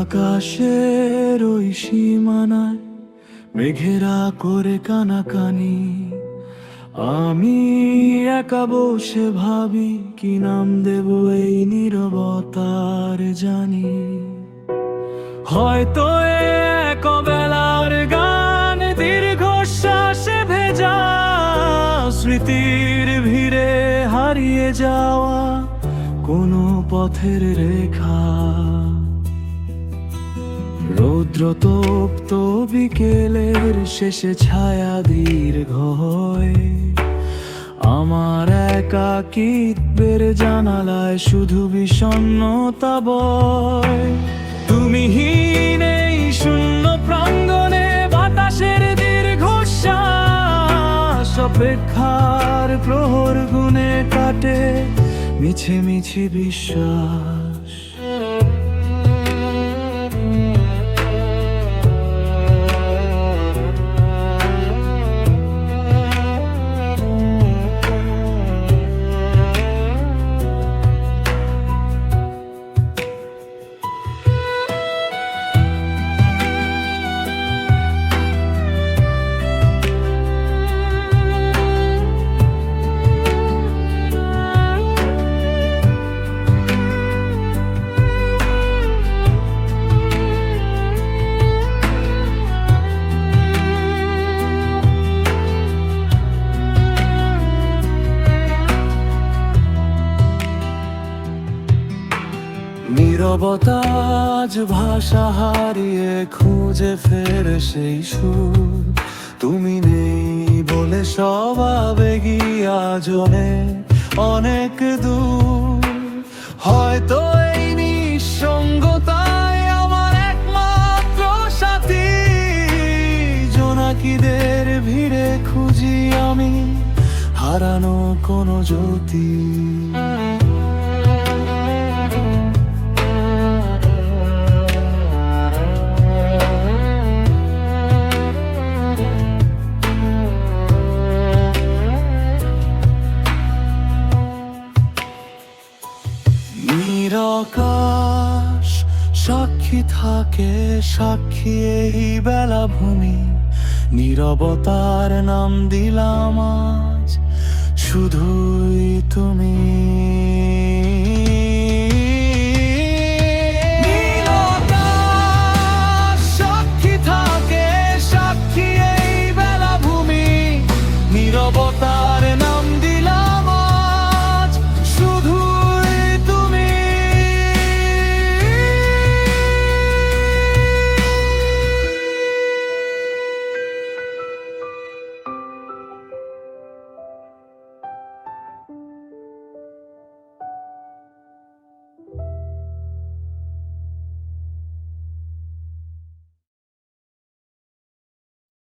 আকাশের ওই সীমানায় মেঘেরা করে কানাকানি, আমি একা বসে ভাবি কি নাম দেব এই নীরবতার জানি। হয়তো এক বেলার গান, দীর্ঘশ্বাসে ভেজা স্মৃতির ভিড়ে হারিয়ে যাওয়া কোনো পথের রেখা। রৌদ্রতপ্ত বিকেলের শেষে ছায়া দীর্ঘ হয়ে আমার একাকিত্বের জানালায় শুধু বিষণ্ণতা বয়। তুমিহীন এই শূন্য প্রাঙ্গণে বাতাসের দীর্ঘশ্বাস অপেক্ষার প্রহর গুনে কাটে মিছে মিছে বিশ্বাস। নীরবতা আজ ভাষা হারিয়ে খুঁজে ফেরে সেই সুর। তুমি নেই বলে সব আবেগী আজ অনেক দূর। হয়তো এই নিঃসঙ্গতায় আমার একমাত্র সাথী, জোনাকিদের ভিড়ে খুঁজি আমি হারানো কোনো জ্যোতি। আকাশ সাক্ষী থাকে, সাক্ষী এই বেলাভূমি। নীরবতার নাম দিলাম আজ শুধুই তুমি।